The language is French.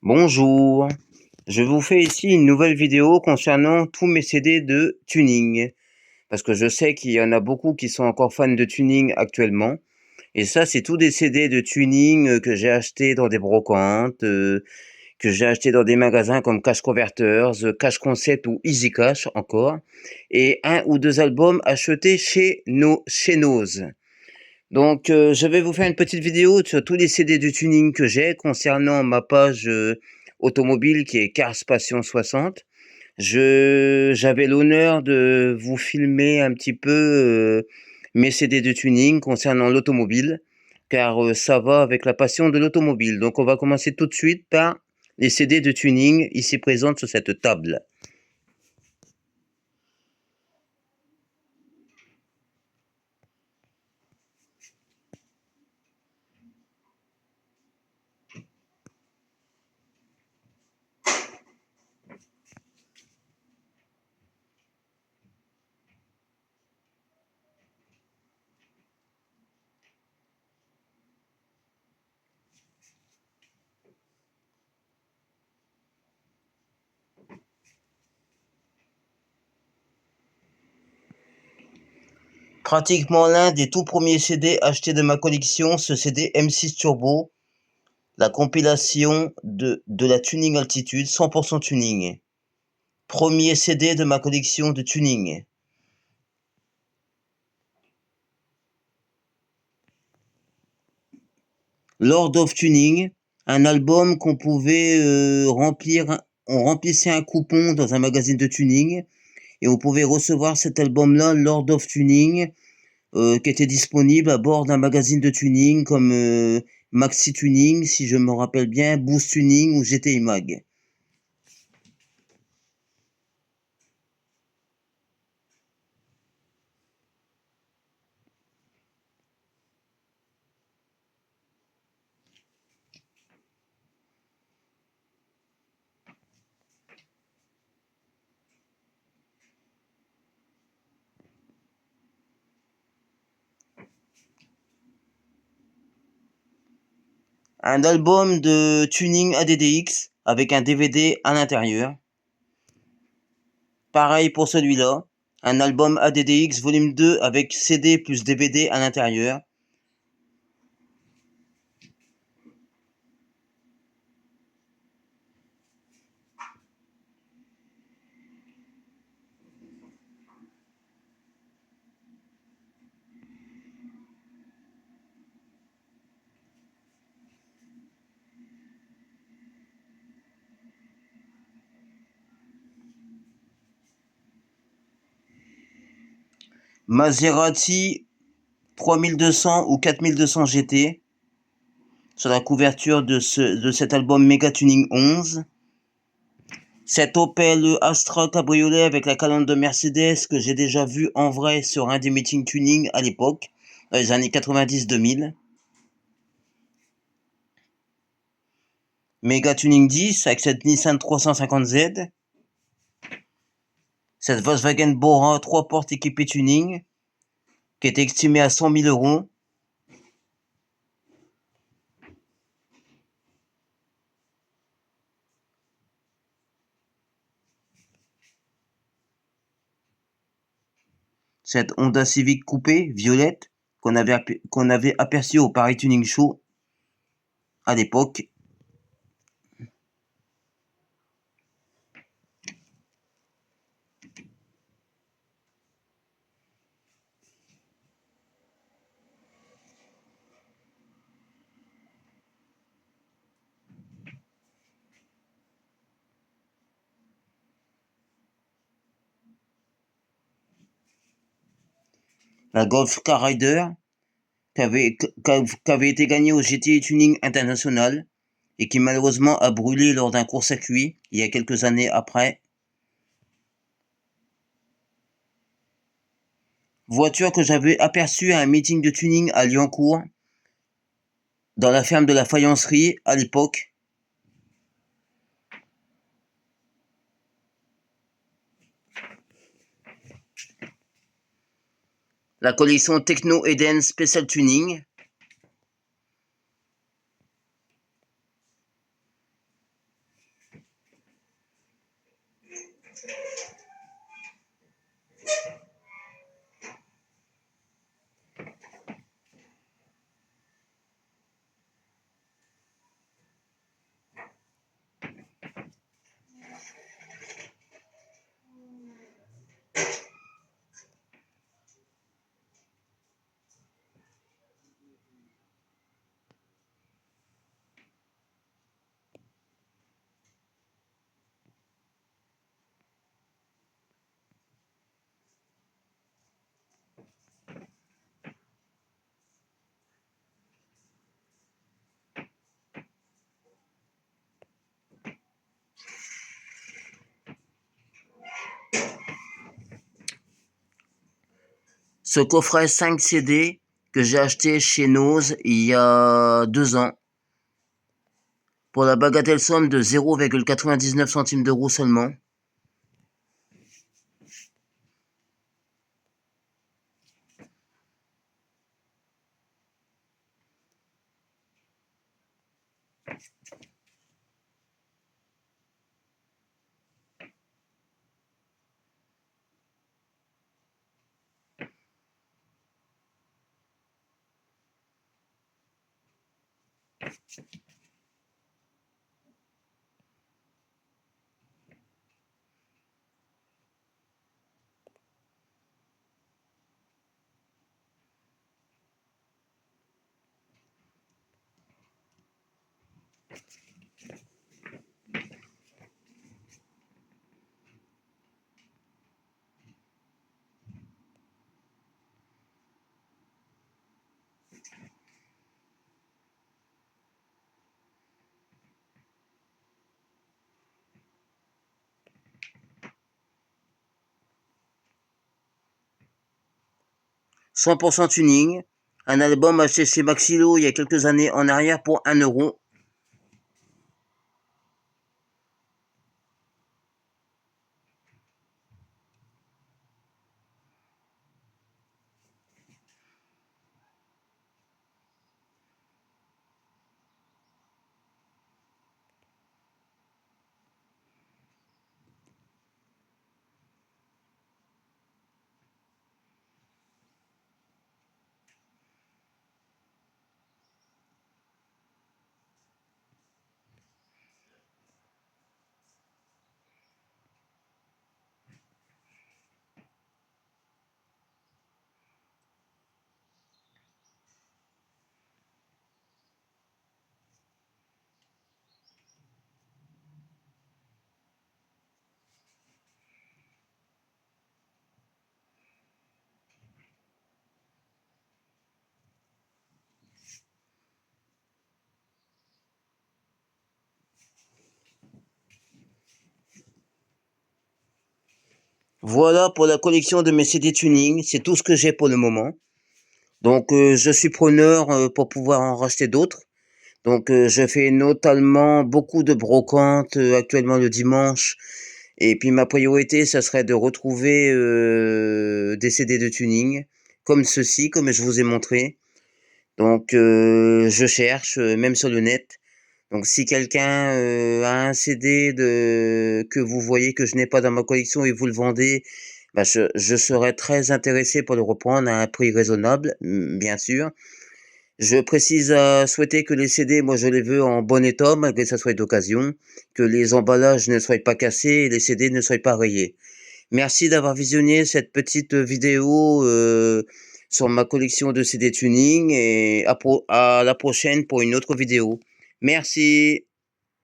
Bonjour, je vous fais ici une nouvelle vidéo concernant tous mes CD de tuning. Parce que je sais qu'il y en a beaucoup qui sont encore fans de tuning actuellement. Et ça, c'est tous des CD de tuning que j'ai achetés dans des brocantes, que j'ai achetés dans des magasins comme Cash Converters, Cash Concept ou Easy Cash encore. Et un ou deux albums achetés chez Nose. Donc, je vais vous faire une petite vidéo sur tous les CD de tuning que j'ai concernant ma page automobile qui est Cars Passion 60. J'avais l'honneur de vous filmer un petit peu mes CD de tuning concernant l'automobile, car ça va avec la passion de l'automobile. Donc, on va commencer tout de suite par les CD de tuning ici présentes sur cette table. Pratiquement l'un des tout premiers CD achetés de ma collection, ce CD M6 Turbo, la compilation de la Tuning Altitude, 100% tuning. Premier CD de ma collection de tuning. Lord of Tuning, un album qu'on pouvait remplir. On remplissait un coupon dans un magazine de tuning et on pouvait recevoir cet album-là, Lord of Tuning, qui était disponible à bord d'un magazine de tuning comme Maxi Tuning, si je me rappelle bien, Boost Tuning ou GTI Mag. Un album de tuning ADDX avec un DVD à l'intérieur. Pareil pour celui-là, un album ADDX volume 2 avec CD plus DVD à l'intérieur. Maserati 3200 ou 4200 GT sur la couverture de cet album Mega Tuning 11. Cet Opel Astra cabriolet avec la calandre de Mercedes que j'ai déjà vu en vrai sur un des meetings tuning à l'époque, dans les années 90-2000. Mega Tuning 10 avec cette Nissan 350Z. Cette Volkswagen Bora 3 portes équipée tuning qui est estimée à 100 000 euros. Cette Honda Civic coupée violette qu'on avait aperçue au Paris Tuning Show à l'époque. La Golf Car Rider qui avait été gagnée au GTI Tuning International et qui malheureusement a brûlé lors d'un court-circuit il y a quelques années après. Voiture que j'avais aperçue à un meeting de tuning à Lyoncourt, dans la ferme de la faïencerie à l'époque. La collection Techno Eden Special Tuning. Ce coffret 5 CD que j'ai acheté chez Nose il y a 2 ans pour la bagatelle somme de 0,99 centimes d'euros seulement. « 100% tuning, un album acheté chez Maxilo il y a quelques années en arrière pour 1 euro. Voilà pour la collection de mes CD tuning, c'est tout ce que j'ai pour le moment. Donc je suis preneur pour pouvoir en racheter d'autres. Donc je fais notamment beaucoup de brocantes actuellement le dimanche. Et puis ma priorité, ça serait de retrouver des CD de tuning, comme ceci, comme je vous ai montré. Donc je cherche, même sur le net. Donc si quelqu'un a un CD que vous voyez que je n'ai pas dans ma collection et vous le vendez, bah je serais très intéressé pour le reprendre à un prix raisonnable, bien sûr. Je précise à souhaiter que les CD, moi je les veux en bon état, malgré que ça soit d'occasion, que les emballages ne soient pas cassés et les CD ne soient pas rayés. Merci d'avoir visionné cette petite vidéo sur ma collection de CD tuning et à la prochaine pour une autre vidéo. Merci.